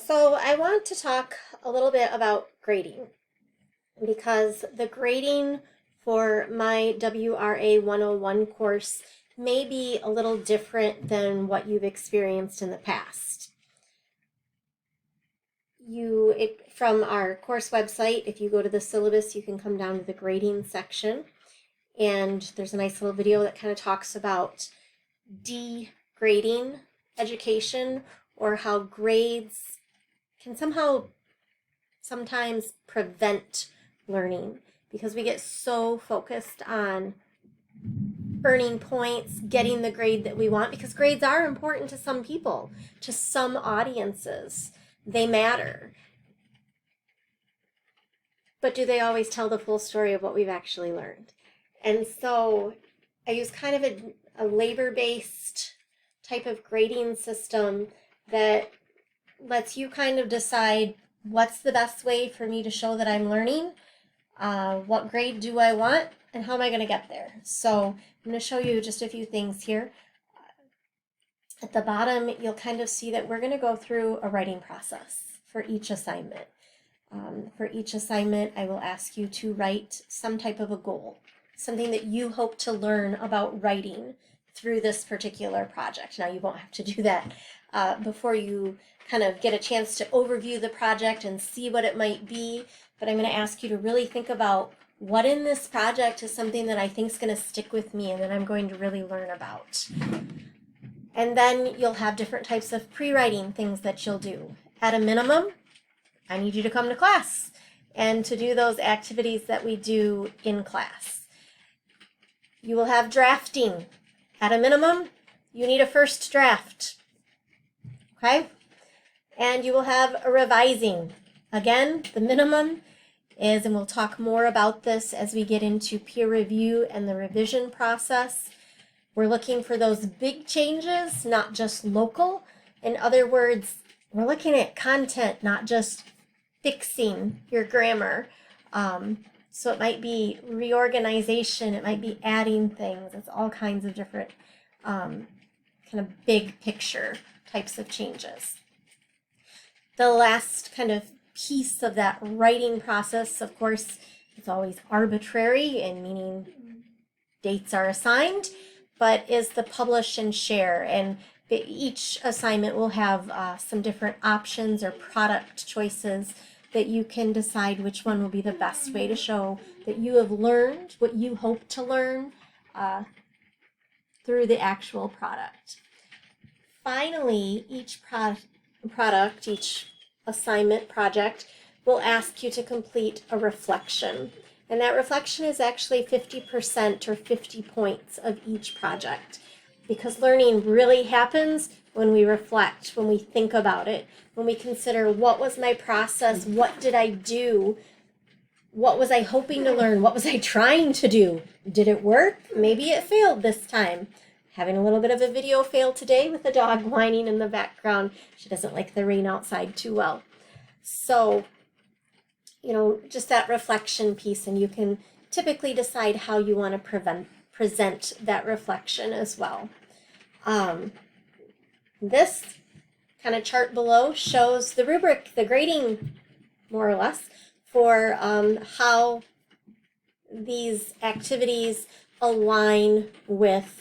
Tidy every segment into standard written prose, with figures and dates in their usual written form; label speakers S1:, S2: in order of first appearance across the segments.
S1: So I want to talk a little bit about grading because the grading for my WRA 101 course may be a little different than what you've experienced in the past. From our course website, if you go to the syllabus, you can come down to the grading section, and there's a nice little video that kind of talks about degrading education, or how grades can sometimes prevent learning because we get so focused on earning points, getting the grade that we want, because grades are important to some people, to some audiences. They matter. But do they always tell the full story of what we've actually learned? And so I use kind of a labor-based type of grading system that lets you kind of decide what's the best way for me to show that I'm learning, what grade do I want, and how am I going to get there. So I'm going to show you just a few things here. At the bottom, you'll kind of see that we're going to go through a writing process for each assignment. For each assignment, I will ask you to write some type of a goal, something that you hope to learn about writing through this particular project. Now, you won't have to do that before you kind of get a chance to overview the project and see what it might be, but I'm going to ask you to really think about what in this project is something that I think is going to stick with me and that I'm going to really learn about. And then you'll have different types of pre-writing things that you'll do. At a minimum, I need you to come to class and to do those activities that we do in class. You will have drafting. At a minimum, you need a first draft. Okay? And you will have a revising. Again, the minimum is, and we'll talk more about this as we get into peer review and the revision process, we're looking for those big changes, not just local. In other words, we're looking at content, not just fixing your grammar. So it might be reorganization, it might be adding things. It's all kinds of different kind of big picture types of changes. The last kind of piece of that writing process, of course, it's always arbitrary, and meaning dates are assigned, but is the publish and share. And each assignment will have some different options or product choices that you can decide which one will be the best way to show that you have learned what you hope to learn through the actual product. Finally, each product, each assignment project will ask you to complete a reflection. And that reflection is actually 50% or 50 points of each project, because learning really happens when we reflect, when we think about it, when we consider what was my process, what did I do, what was I hoping to learn, what was I trying to do, did it work? Maybe it failed this time. Having a little bit of a video fail today with a dog whining in the background. She doesn't like the rain outside too well. So, just that reflection piece, and you can typically decide how you want to present that reflection as well. This kind of chart below shows the rubric, the grading, more or less, for how these activities align with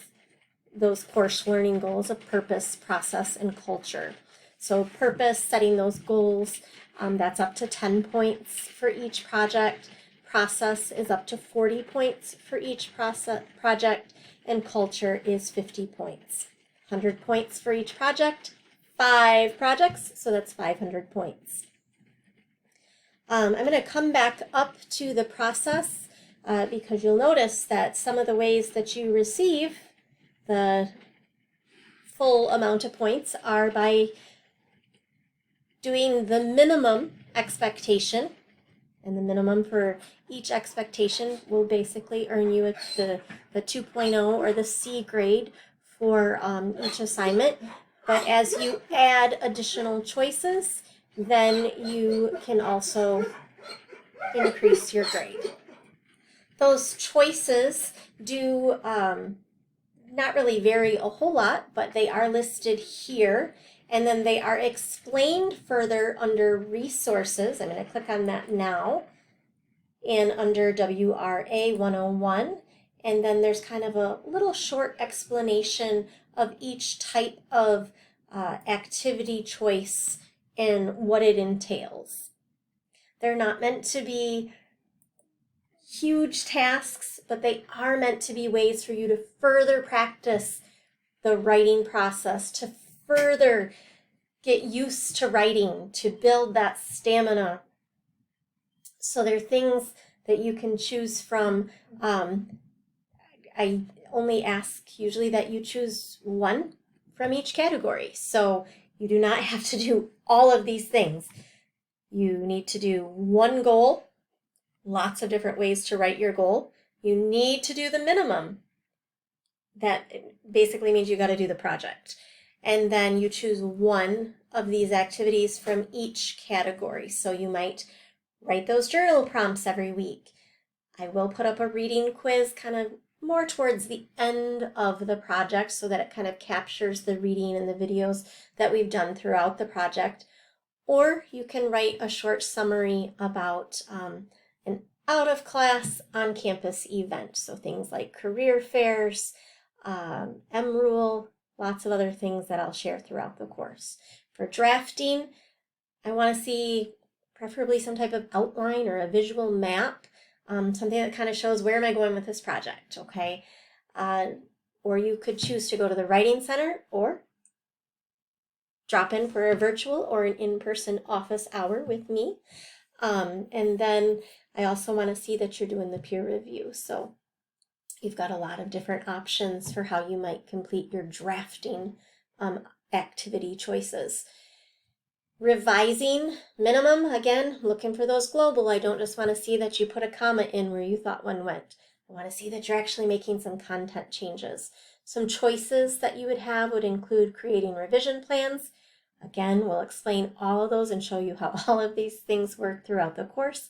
S1: those course learning goals of purpose, process, and culture. So purpose, setting those goals, that's up to 10 points for each project. Process is up to 40 points for each project, and culture is 50 points. 100 points for each project, 5 projects, so that's 500 points. I'm going to come back up to the process because you'll notice that some of the ways that you receive the full amount of points are by doing the minimum expectation, and the minimum for each expectation will basically earn you the 2.0 or the C grade for each assignment. But as you add additional choices, then you can also increase your grade. Those choices do not really vary a whole lot, but they are listed here. And then they are explained further under resources. I'm going to click on that now, and under WRA 101. And then there's kind of a little short explanation of each type of activity choice and what it entails. They're not meant to be huge tasks, but they are meant to be ways for you to further practice the writing process, to further get used to writing, to build that stamina. So there are things that you can choose from. I only ask usually that you choose one from each category. So you do not have to do all of these things. You need to do one goal, lots of different ways to write your goal. You need to do the minimum. That basically means you got to do the project. And then you choose one of these activities from each category. So you might write those journal prompts every week. I will put up a reading quiz kind of more towards the end of the project so that it kind of captures the reading and the videos that we've done throughout the project. Or you can write a short summary about an out-of-class, on-campus event. So things like career fairs, MRUL, lots of other things that I'll share throughout the course. For drafting, I want to see preferably some type of outline or a visual map, something that kind of shows where am I going with this project, okay? Or you could choose to go to the Writing Center or drop in for a virtual or an in-person office hour with me. And then I also want to see that you're doing the peer review. So you've got a lot of different options for how you might complete your drafting activity choices. Revising minimum, again, looking for those global. I don't just want to see that you put a comma in where you thought one went. I want to see that you're actually making some content changes. Some choices that you would have would include creating revision plans. Again, we'll explain all of those and show you how all of these things work throughout the course.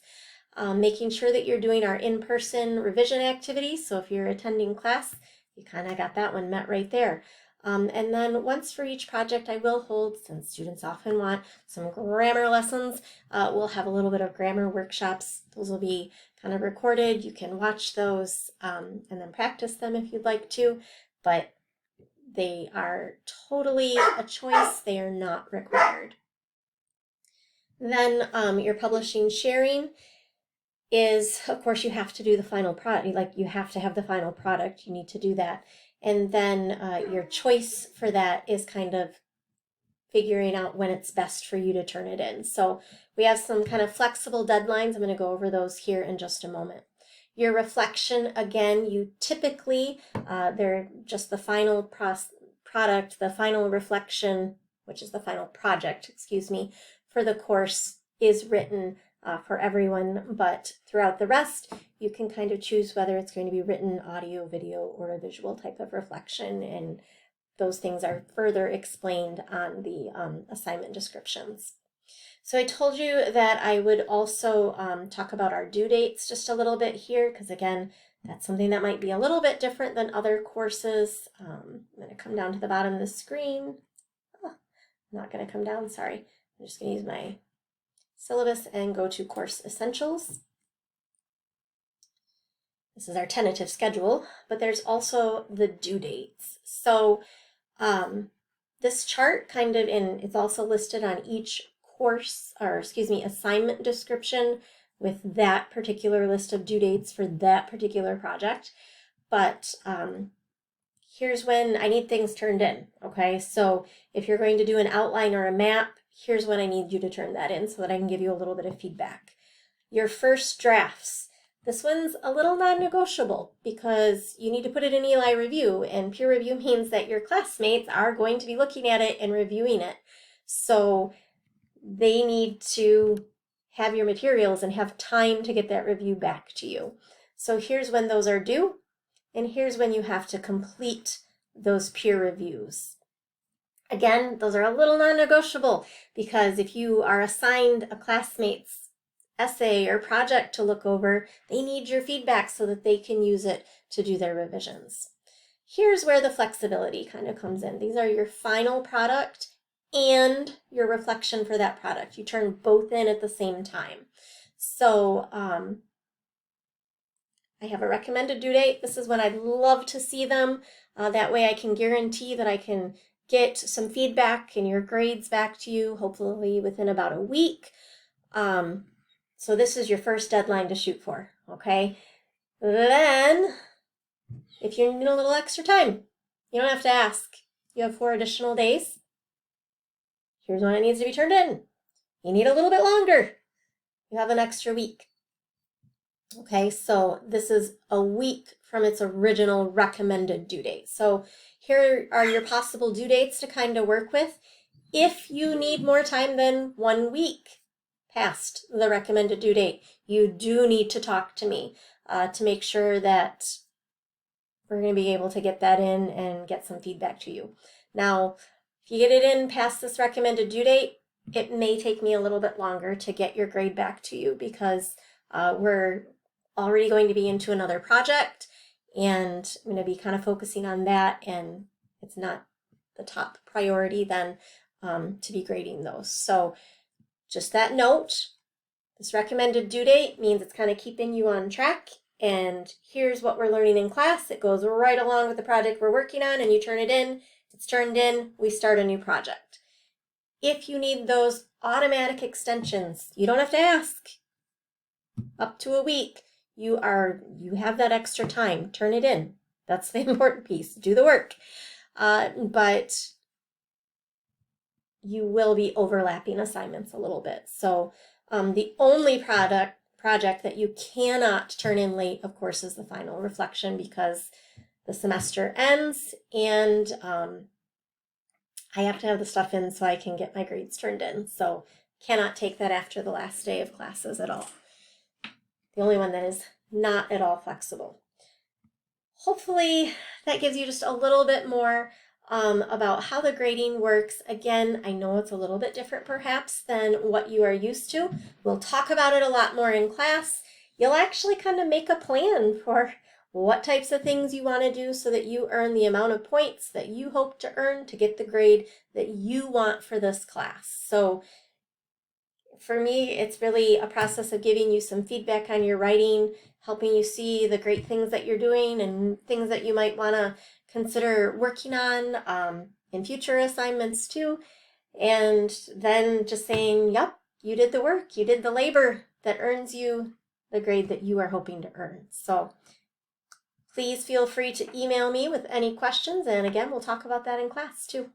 S1: Making sure that you're doing our in-person revision activities. So if you're attending class, you kind of got that one met right there. And then once for each project, I will hold, since students often want some grammar lessons, we'll have a little bit of grammar workshops. Those will be kind of recorded. You can watch those and then practice them if you'd like to, but they are totally a choice. They are not required. Then your publishing sharing is, of course, you have to do the final product. Like you have to have the final product. You need to do that. And then your choice for that is kind of figuring out when it's best for you to turn it in. So we have some kind of flexible deadlines. I'm going to go over those here in just a moment. Your reflection, again, you typically, they're just the final product, the final reflection, which is the final project, excuse me, for the course is written for everyone, but throughout the rest, you can kind of choose whether it's going to be written, audio, video, or a visual type of reflection, and those things are further explained on the assignment descriptions. So I told you that I would also talk about our due dates just a little bit here, because again, that's something that might be a little bit different than other courses. I'm going to come down to the bottom of the screen. Oh, not going to come down, sorry. I'm just going to use my syllabus and go to Course Essentials. This is our tentative schedule, but there's also the due dates. So this chart kind of it's also listed on each course, or excuse me, assignment description with that particular list of due dates for that particular project. But here's when I need things turned in, okay? So if you're going to do an outline or a map, here's when I need you to turn that in so that I can give you a little bit of feedback. Your first drafts. This one's a little non-negotiable because you need to put it in Eli review, and peer review means that your classmates are going to be looking at it and reviewing it. So they need to have your materials and have time to get that review back to you. So here's when those are due, and here's when you have to complete those peer reviews. Again, those are a little non-negotiable because if you are assigned a classmate's essay or project to look over, they need your feedback so that they can use it to do their revisions. Here's where the flexibility kind of comes in. These are your final product and your reflection for that product. You turn both in at the same time. So I have a recommended due date. This is when I'd love to see them. That way I can guarantee that I can get some feedback and your grades back to you, hopefully within about a week. So this is your first deadline to shoot for, okay? Then, if you need a little extra time, you don't have to ask. You have 4 additional days. Here's when it needs to be turned in. You need a little bit longer. You have an extra week. Okay, so this is a week from its original recommended due date. So here are your possible due dates to kind of work with. If you need more time than 1 week past the recommended due date, you do need to talk to me to make sure that we're going to be able to get that in and get some feedback to you. Now, if you get it in past this recommended due date, it may take me a little bit longer to get your grade back to you because we're already going to be into another project and I'm going to be kind of focusing on that, and it's not the top priority then to be grading those. So just that note, this recommended due date means it's kind of keeping you on track, and here's what we're learning in class. It goes right along with the project we're working on, and you turn it in. It's turned in, we start a new project. If you need those automatic extensions, you don't have to ask. Up to a week, you have that extra time. Turn it in. That's the important piece. Do the work. But you will be overlapping assignments a little bit. So the only project that you cannot turn in late, of course, is the final reflection, because the semester ends and I have to have the stuff in so I can get my grades turned in. So cannot take that after the last day of classes at all. The only one that is not at all flexible. Hopefully that gives you just a little bit more about how the grading works. Again, I know it's a little bit different perhaps than what you are used to. We'll talk about it a lot more in class. You'll actually kind of make a plan for what types of things you want to do so that you earn the amount of points that you hope to earn to get the grade that you want for this class. So for me, it's really a process of giving you some feedback on your writing, helping you see the great things that you're doing and things that you might want to consider working on in future assignments too. And then just saying, yep, you did the work, you did the labor that earns you the grade that you are hoping to earn. So please feel free to email me with any questions. And again, we'll talk about that in class too.